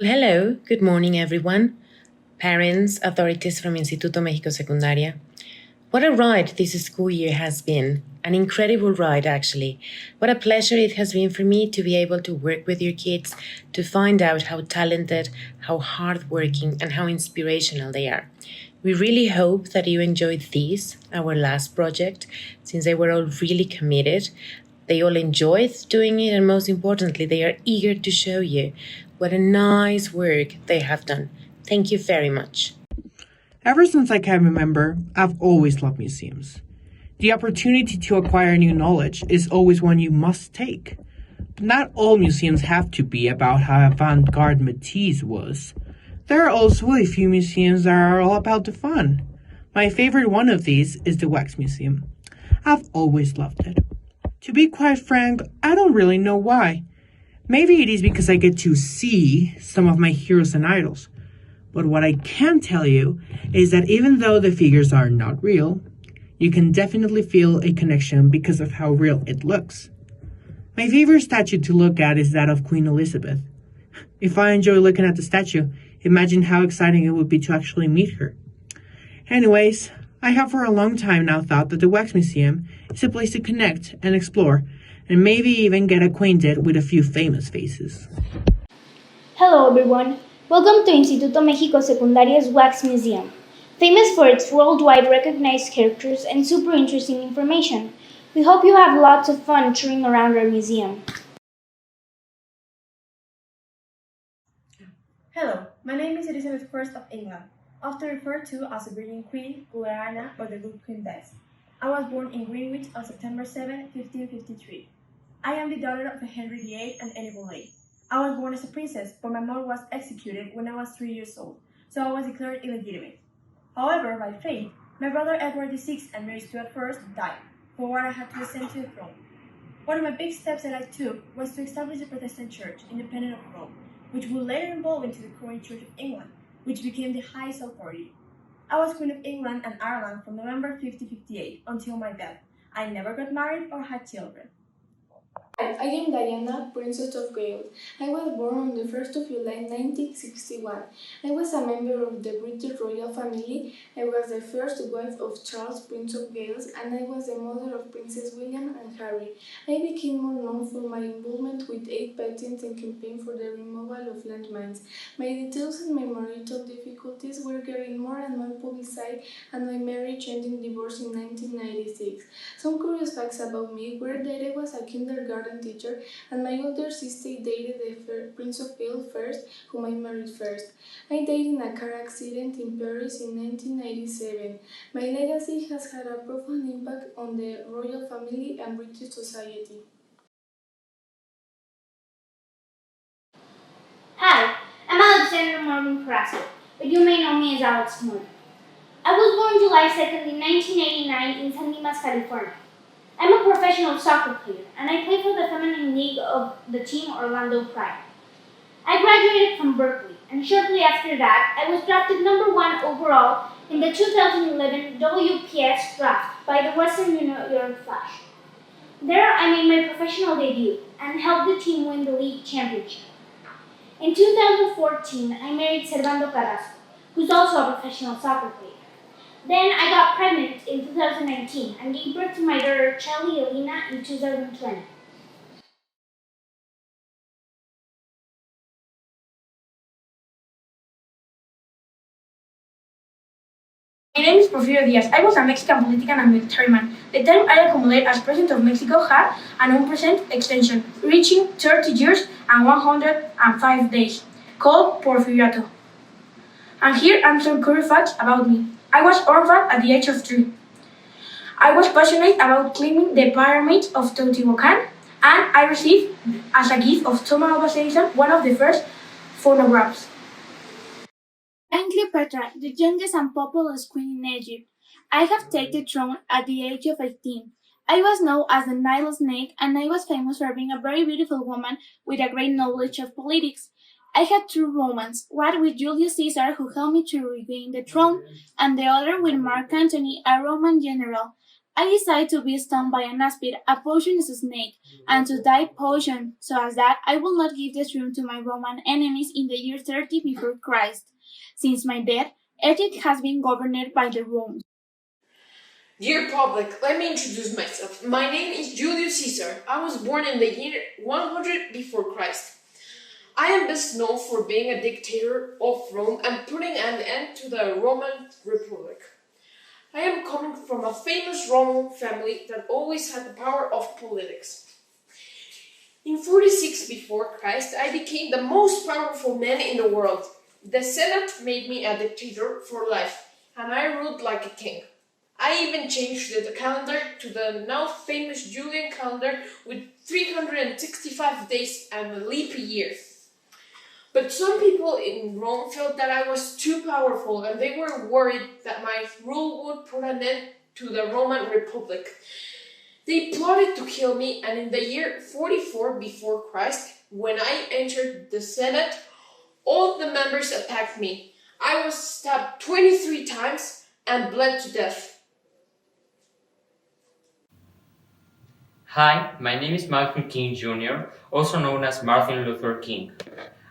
Hello, good morning, everyone. Parents, authorities from Instituto México Secundaria. What a ride this school year has been. An incredible ride, actually. What a pleasure it has been for me to be able to work with your kids, to find out how talented, how hardworking, and how inspirational they are. We really hope that you enjoyed this, our last project, since they were all really committed. They all enjoyed doing it, and most importantly, they are eager to show you what a nice work they have done. Thank you very much. Ever since I can remember, I've always loved museums. The opportunity to acquire new knowledge is always one you must take. But not all museums have to be about how avant-garde Matisse was. There are also a few museums that are all about the fun. My favorite one of these is the Wax Museum. I've always loved it. To be quite frank, I don't really know why. Maybe it is because I get to see some of my heroes and idols. But what I can tell you is that even though the figures are not real, you can definitely feel a connection because of how real it looks. My favorite statue to look at is that of Queen Elizabeth. If I enjoy looking at the statue, imagine how exciting it would be to actually meet her. Anyways, I have for a long time now thought that the Wax Museum is a place to connect and explore, and maybe even get acquainted with a few famous faces. Hello everyone, welcome to Instituto México Secundaria's Wax Museum, famous for its worldwide recognized characters and super interesting information. We hope you have lots of fun touring around our museum. Hello, my name is Elizabeth I of England, often referred to as the Virgin Queen, Guiana, or the Good Queen Bess. I was born in Greenwich on September 7, 1553. I am the daughter of Henry VIII and Anne Boleyn. I was born as a princess, but my mother was executed when I was 3 years old, so I was declared illegitimate. However, by fate, my brother Edward VI and Mary Stuart I died, for what I had to ascend to the throne. One of my big steps that I took was to establish a Protestant church independent of Rome, which would later evolve into the current Church of England, which became the highest authority. I was Queen of England and Ireland from November 1558 until my death. I never got married or had children. Hi, I am Diana, Princess of Wales. I was born on the 1st of July 1961. I was a member of the British royal family. I was the first wife of Charles, Prince of Wales, and I was the mother of Princes William and Harry. I became more known for my involvement with 8 patents and campaign for the removal of landmines. My details and my marital difficulties were getting more and more publicized, and my marriage ended in divorce in 1996. Some curious facts about me were that I was a kindergarten teacher, and my older sister dated the Prince of Wales first, whom I married first. I died in a car accident in Paris in 1997. My legacy has had a profound impact on the royal family and British society. Hi, I'm Alexander Morgan Carrasco, but you may know me as Alex Morgan. I was born July 2nd in 1989 in San Dimas, California. I'm a professional soccer player, and I play for the feminine league of the team Orlando Pride. I graduated from Berkeley, and shortly after that, I was drafted number 1 overall in the 2011 WPS draft by the Western New York Flash. There, I made my professional debut and helped the team win the league championship. In 2014, I married Servando Carrasco, who's also a professional soccer player. Then I got pregnant in 2019 and gave birth to my daughter Charlie Elena in 2020. My name is Porfirio Diaz. I was a Mexican politician and military man. The time I accumulated as President of Mexico had an unprecedented extension, reaching 30 years and 105 days, called Porfiriato. And here are some curious facts about me. I was orphaned at the age of 3. I was passionate about climbing the pyramids of Teotihuacan, and I received, as a gift of Thomas Alva Edison, one of the first phonographs. I'm Cleopatra, the youngest and populous queen in Egypt. I have taken the throne at the age of 18. I was known as the Nile Snake, and I was famous for being a very beautiful woman with a great knowledge of politics. I had 2 romance, one with Julius Caesar, who helped me to regain the throne, and the other with Mark Antony, a Roman general. I decided to be stung by an aspid, a poisonous snake, and to die poisoned, so as that I will not give this room to my Roman enemies in the year 30 before Christ. Since my death, Egypt has been governed by the Romans. Dear public, let me introduce myself. My name is Julius Caesar. I was born in the year 100 before Christ. I am best known for being a dictator of Rome and putting an end to the Roman Republic. I am coming from a famous Roman family that always had the power of politics. In 46 before Christ, I became the most powerful man in the world. The Senate made me a dictator for life, and I ruled like a king. I even changed the calendar to the now famous Julian calendar with 365 days and a leap year. But some people in Rome felt that I was too powerful and they were worried that my rule would put an end to the Roman Republic. They plotted to kill me, and in the year 44 before Christ, when I entered the Senate, all the members attacked me. I was stabbed 23 times and bled to death. Hi, my name is Malcolm King Jr., also known as Martin Luther King.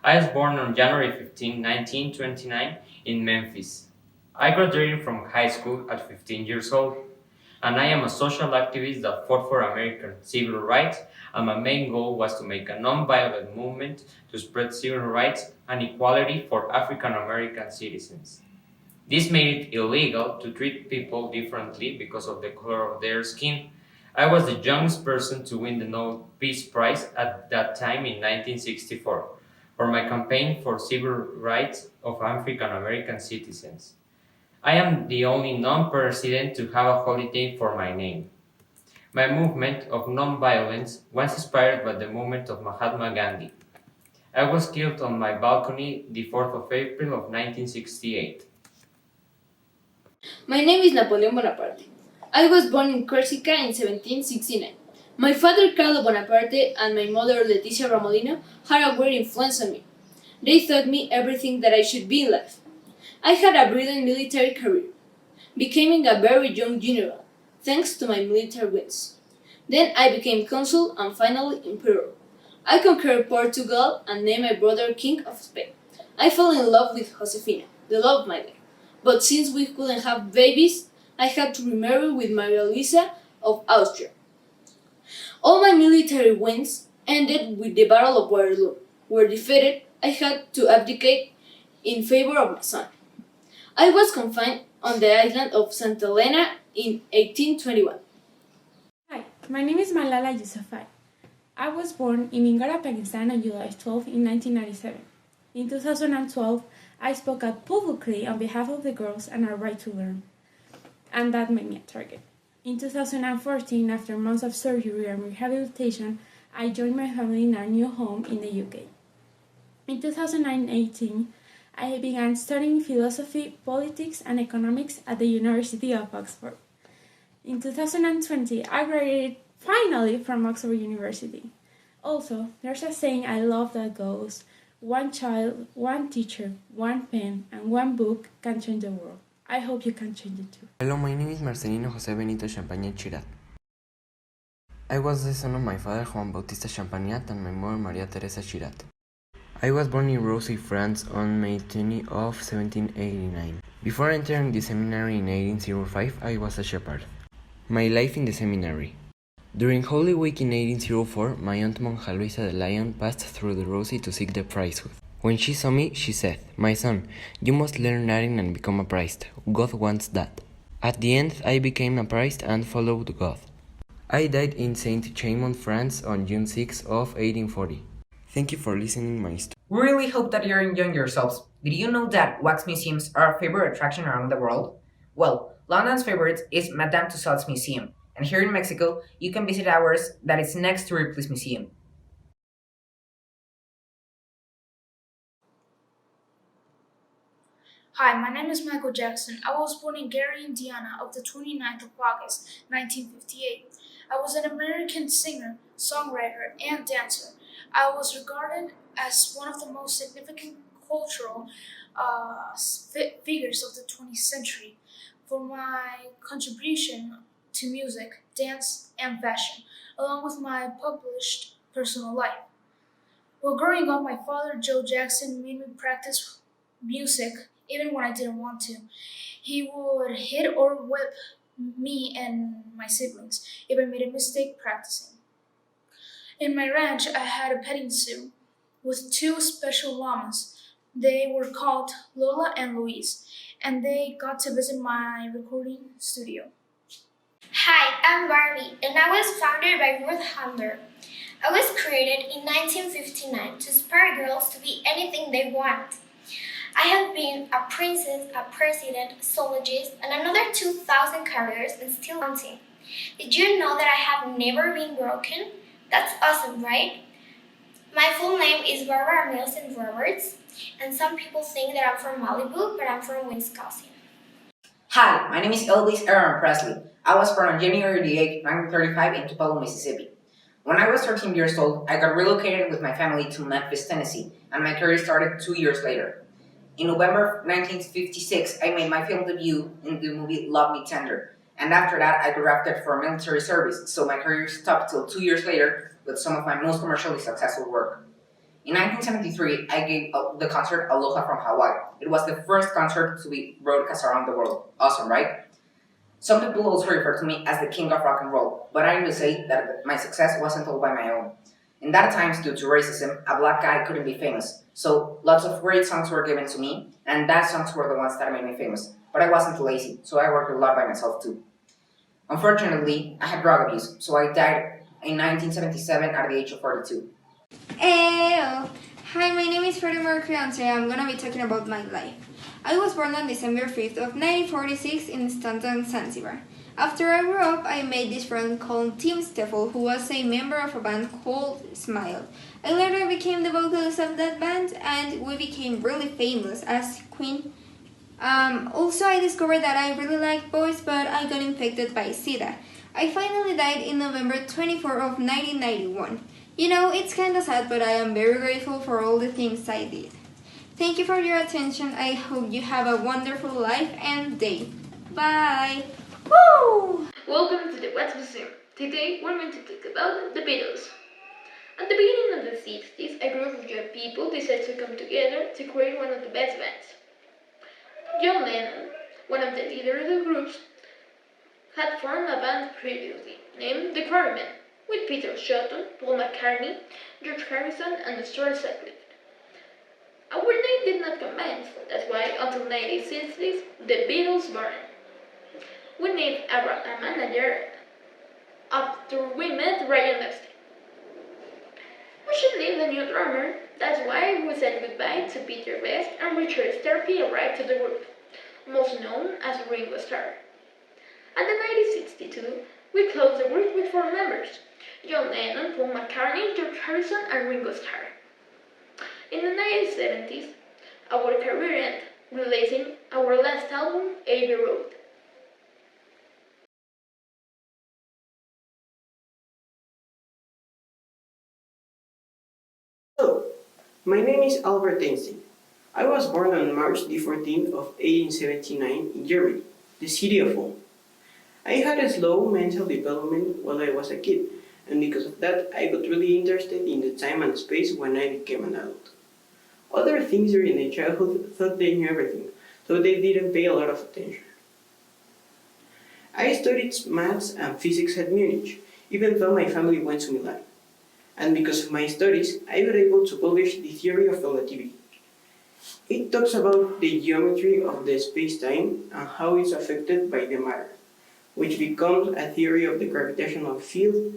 I was born on January 15, 1929 in Memphis. I graduated from high school at 15 years old, and I am a social activist that fought for American civil rights, and my main goal was to make a non-violent movement to spread civil rights and equality for African American citizens. This made it illegal to treat people differently because of the color of their skin. I was the youngest person to win the Nobel Peace Prize at that time in 1964 for my campaign for civil rights of African American citizens. I am the only non-president to have a holiday for my name. My movement of non-violence was inspired by the movement of Mahatma Gandhi. I was killed on my balcony the 4th of April of 1968. My name is Napoleon Bonaparte. I was born in Corsica in 1769. My father Carlo Bonaparte and my mother Leticia Ramolino had a great influence on me. They taught me everything that I should be in life. I had a brilliant military career, becoming a very young general, thanks to my military wins. Then I became consul and finally emperor. I conquered Portugal and named my brother King of Spain. I fell in love with Josefina, the love of my life. But since we couldn't have babies, I had to remarry with Maria Luisa of Austria. All my military wins ended with the Battle of Waterloo. Where defeated, I had to abdicate in favor of my son. I was confined on the island of Santa Elena in 1821. Hi, my name is Malala Yousafzai. I was born in Mingara, Pakistan on July 12 in 1997. In 2012, I spoke out publicly on behalf of the girls and our right to learn, and that made me a target. In 2014, after months of surgery and rehabilitation, I joined my family in our new home in the UK. In 2018, I began studying philosophy, politics, and economics at the University of Oxford. In 2020, I graduated finally from Oxford University. Also, there's a saying I love that goes, one child, one teacher, one pen, and one book can change the world. I hope you can change it too. Hello, my name is Marcelino José Benito Champaña Chirat. I was the son of my father Juan Bautista Champagnat and my mother Maria Teresa Chirat. I was born in Roissy, France on May 20 of 1789. Before entering the seminary in 1805, I was a shepherd. My life in the seminary. During Holy Week in 1804, my aunt Monja Luisa de Leon passed through the Roissy to seek the priesthood. When she saw me, she said, "My son, you must learn Latin and become a priest. God wants that." At the end, I became a priest and followed God. I died in Saint-Chamond, France on June 6 of 1840. Thank you for listening my story. We really hope that you're enjoying yourselves. Did you know that wax museums are our favorite attraction around the world? Well, London's favorite is Madame Tussauds Museum, and here in Mexico, you can visit ours that is next to Ripley's Museum. Hi, my name is Michael Jackson. I was born in Gary, Indiana, on the 29th of August, 1958. I was an American singer, songwriter, and dancer. I was regarded as one of the most significant cultural figures of the 20th century for my contribution to music, dance, and fashion, along with my published personal life. While growing up, my father, Joe Jackson, made me practice music even when I didn't want to. He would hit or whip me and my siblings if I made a mistake practicing. In my ranch, I had a petting zoo with two special llamas. They were called Lola and Louise, and they got to visit my recording studio. Hi, I'm Barbie, and I was founded by Ruth Handler. I was created in 1959 to inspire girls to be anything they want. I have been a princess, a president, a zoologist, and another 2,000 careers and still counting. Did you know that I have never been broken? That's awesome, right? My full name is Barbara Nielsen Roberts, and some people think that I'm from Malibu, but I'm from Wisconsin. Hi, my name is Elvis Aaron Presley. I was born on January 8, 1935 in Tupelo, Mississippi. When I was 13 years old, I got relocated with my family to Memphis, Tennessee, and my career started 2 years later. In November 1956, I made my film debut in the movie Love Me Tender, and after that I got drafted for military service, so my career stopped till 2 years later with some of my most commercially successful work. In 1973, I gave the concert Aloha from Hawaii. It was the first concert to be broadcast around the world. Awesome, right? Some people also refer to me as the king of rock and roll, but I need to say that my success wasn't all by my own. In that times, due to racism, a black guy couldn't be famous, so lots of great songs were given to me, and that songs were the ones that made me famous. But I wasn't lazy, so I worked a lot by myself too. Unfortunately, I had drug abuse, so I died in 1977 at the age of 42. Ew. Hi, my name is Freddie Mercury and today I'm gonna be talking about my life. I was born on December 5th of 1946 in Stanton, Zanzibar. After I grew up, I made this friend called Tim Steffel, who was a member of a band called Smile. I later became the vocalist of that band, and we became really famous as Queen. Also, I discovered that I really like boys, but I got infected by SIDA. I finally died in November 24 of 1991. You know, it's kinda sad, but I am very grateful for all the things I did. Thank you for your attention. I hope you have a wonderful life and day. Bye! Woo! Welcome to the Wax Museum. Today we're going to talk about the Beatles. At the beginning of the 60s, a group of young people decided to come together to create one of the best bands. John Lennon, one of the leaders of the groups, had formed a band previously named The Quarrymen, with Peter Shotton, Paul McCartney, George Harrison, and Stuart Sutcliffe. Our name did not convince, that's why until 1960s, the Beatles born. We named a manager after we met Ryan Dusty. We should need a new drummer, that's why we said goodbye to Peter Best and Richard Starkey arrived to the group, most known as Ringo Starr. At the 1962, we closed the group with 4 members, John Lennon, Paul McCartney, George Harrison, and Ringo Starr. In the 1970s, our career ended, releasing our last album, Abbey Road. Hello, my name is Albert Einstein. I was born on March the 14th of 1879 in Germany, the city of Ulm. I had a slow mental development while I was a kid, and because of that, I got really interested in the time and space when I became an adult. Other things during my childhood thought they knew everything, so they didn't pay a lot of attention. I studied maths and physics at Munich, even though my family went to Milan. And because of my studies, I was able to publish the theory of relativity. It talks about the geometry of the space-time and how it's affected by the matter, which becomes a theory of the gravitational field,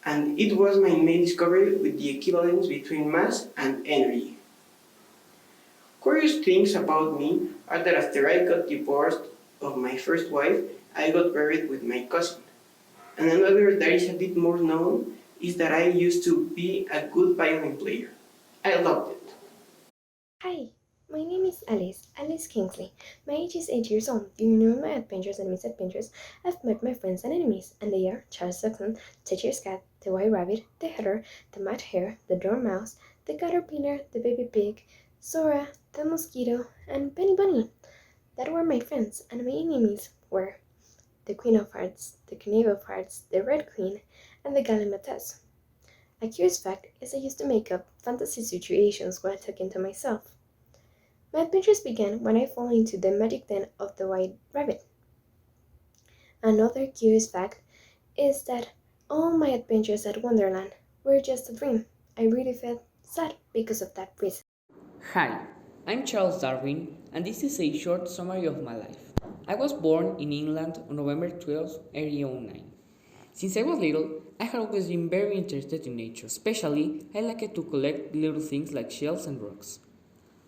and it was my main discovery with the equivalence between mass and energy. Curious things about me are that after I got divorced of my first wife, I got married with my cousin. And another that is a bit more known is that I used to be a good violin player. I loved it. Hi, my name is Alice Kingsley. My age is 8 years old. Do you know my adventures and misadventures? I've met my friends and enemies, and they are Charles Dodson, the Teacher's Cat, the White Rabbit, the Hatter, the Mad Hare, the Dormouse, the Caterpillar, the Baby Pig, Sora, the Mosquito, and Benny Bunny. That were my friends, and my enemies were the Queen of Hearts, the Knave of Hearts, the Red Queen, and the Galimatess. A curious fact is I used to make up fantasy situations while talking to myself. My adventures began when I fell into the magic den of the White Rabbit. Another curious fact is that all my adventures at Wonderland were just a dream. I really felt sad because of that reason. Hi, I'm Charles Darwin, and this is a short summary of my life. I was born in England on November 12, 1809. Since I was little, I had always been very interested in nature, especially I liked to collect little things like shells and rocks.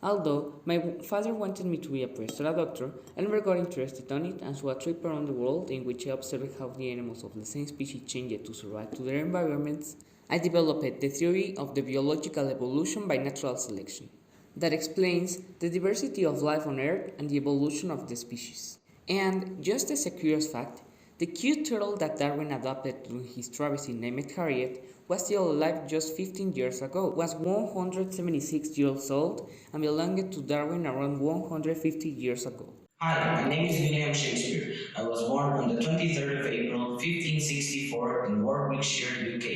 Although my father wanted me to be a priest or a doctor, I never got interested on it, and so a trip around the world in which I observed how the animals of the same species changed to survive to their environments, I developed the theory of the biological evolution by natural selection that explains the diversity of life on Earth and the evolution of the species. And just as a curious fact, the cute turtle that Darwin adopted during his travesty named Harriet was still alive just 15 years ago, was 176 years old, and belonged to Darwin around 150 years ago. Hi, my name is William Shakespeare. I was born on the 23rd of April, 1564 in Warwickshire, UK,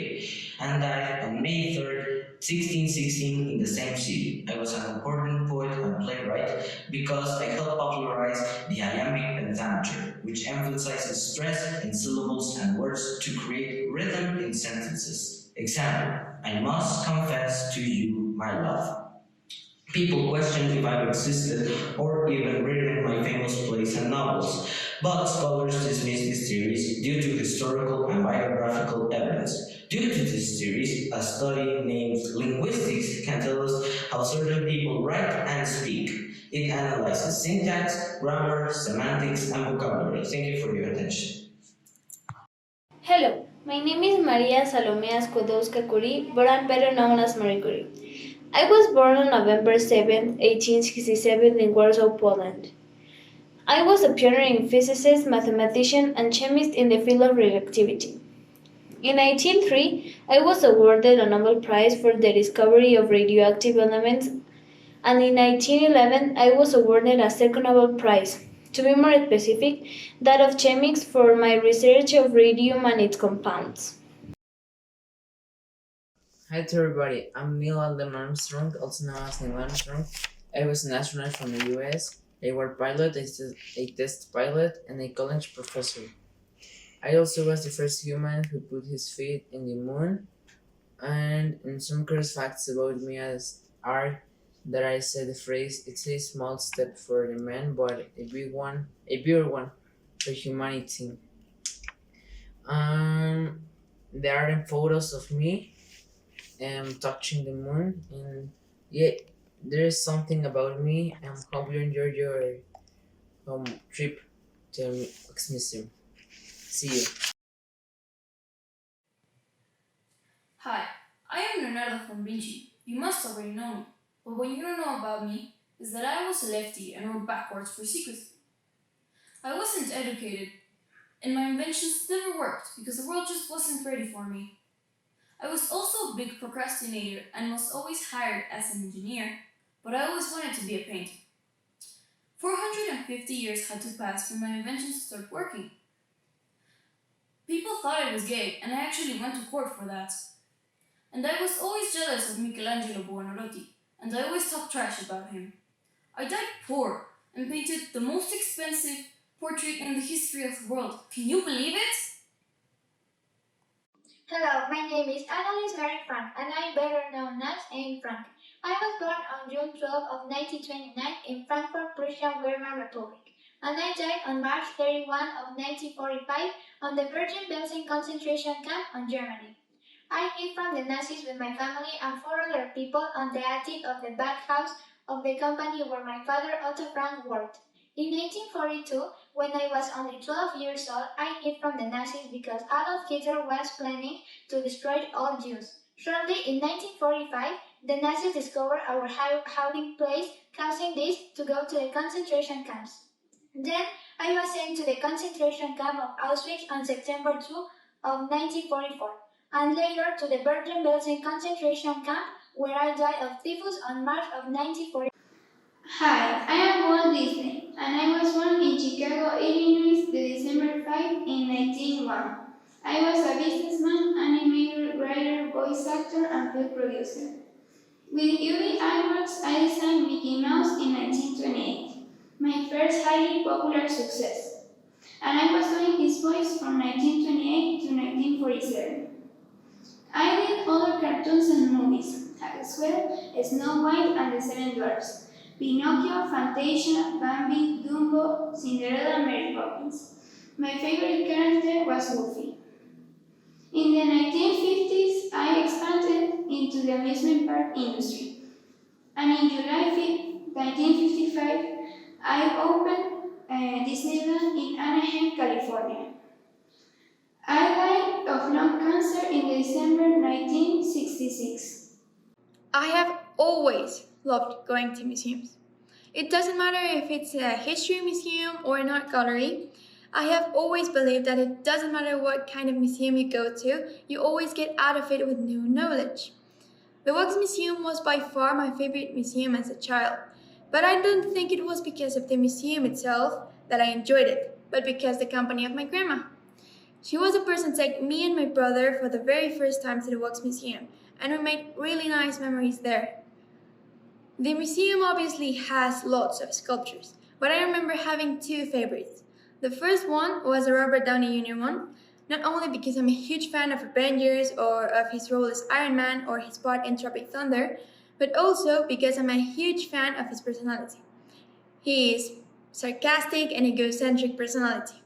and died on May 3rd, 1616 in the same city. I was an important poet and playwright because I helped popularize the iambic pentameter, which emphasizes stress in syllables and words to create rhythm in sentences. Example, I must confess to you my love. People questioned if I've existed or even written my famous plays and novels, but scholars dismiss these theories due to historical and biographical evidence. Due to this theories, a study named linguistics can tell us how certain people write and speak. It analyzes syntax, grammar, semantics, and vocabulary. Thank you for your attention. Hello, my name is Maria Salomea Skłodowska Curie, but I'm better known as Marie Curie. I was born on November 7, 1867 in Warsaw, Poland. I was a pioneer in physicist, mathematician, and chemist in the field of radioactivity. In 1903, I was awarded a Nobel Prize for the discovery of radioactive elements, and in 1911, I was awarded a second Nobel Prize, to be more specific, that of chemics for my research of radium and its compounds. Hi to everybody, I'm Neil Alden Armstrong, also known as Neil Armstrong. I was an astronaut from the US, a war pilot, a test pilot, and a college professor. I also was the first human who put his feet in the moon, and some curious facts about me are that I said the phrase, it's a small step for the man, but a bigger one for humanity. There are photos of me touching the moon, and yeah, there is something about me. I hope you enjoy your trip to Wax Museum. See you. Hi, I am Leonardo von Vinci. You must already know me, but what you don't know about me is that I was a lefty and wrote backwards for secrecy. I wasn't educated, and my inventions never worked because the world just wasn't ready for me. I was also a big procrastinator and was always hired as an engineer, but I always wanted to be a painter. 450 years had to pass for my inventions to start working. People thought I was gay, and I actually went to court for that. And I was always jealous of Michelangelo Buonarroti, and I always talked trash about him. I died poor and painted the most expensive portrait in the history of the world. Can you believe it? Hello, my name is Annalise Mary Frank, and I'm better known as Anne Frank. I was born on June 12 of 1929 in Frankfurt, Prussian Weimar Republic, and I died on March 31 of 1945 on the Bergen-Belsen concentration camp in Germany. I hid from the Nazis with my family and four other people on the attic of the bathhouse of the company where my father Otto Frank worked. In 1942, when I was only 12 years old, I hid from the Nazis because Adolf Hitler was planning to destroy all Jews. Shortly in 1945, the Nazis discovered our hiding place, causing this to go to the concentration camps. Then I was sent to the concentration camp of Auschwitz on September 2 of 1944, and later to the Bergen-Belsen concentration camp, where I died of typhus on March of 1940. Hi, I am Walt Disney, and I was born in Chicago, Illinois, the December 5, With UV iWorks, I designed Mickey Mouse in 1928, my first highly popular success, and I was doing his voice from 1928 to 1947. I did other cartoons and movies, as well as Snow White and the Seven Dwarfs, Pinocchio, Fantasia, Bambi, Dumbo, Cinderella, and Mary Poppins. My favorite character was Goofy. In the 1950s, I expanded into the amusement park industry, and in July 1955, I opened Disneyland in Anaheim, California. I died of lung cancer in December 1966. I have always loved going to museums. It doesn't matter if it's a history museum or an art gallery. I have always believed that it doesn't matter what kind of museum you go to, you always get out of it with new knowledge. The Wax Museum was by far my favorite museum as a child, but I don't think it was because of the museum itself that I enjoyed it, but because the company of my grandma. She was the person to take me and my brother for the very first time to the Wax Museum, and we made really nice memories there. The museum obviously has lots of sculptures, but I remember having two favorites. The first one was a Robert Downey Jr. one, not only because I'm a huge fan of Avengers or of his role as Iron Man or his part in Tropic Thunder, but also because I'm a huge fan of his personality. He is sarcastic and egocentric personality.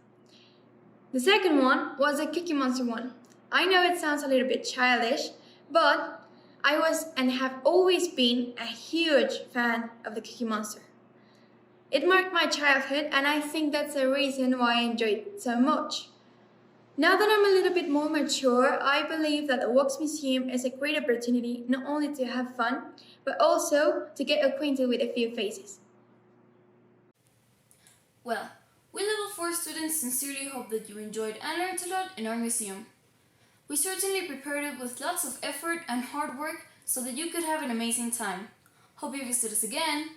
The second one was the Cookie Monster one. I know it sounds a little bit childish, but I was and have always been a huge fan of the Cookie Monster. It marked my childhood, and I think that's the reason why I enjoyed it so much. Now that I'm a little bit more mature, I believe that the Wax Museum is a great opportunity not only to have fun, but also to get acquainted with a few faces. Well, we Level 4 students sincerely hope that you enjoyed and learned a lot in our museum. We certainly prepared it with lots of effort and hard work so that you could have an amazing time. Hope you visit us again!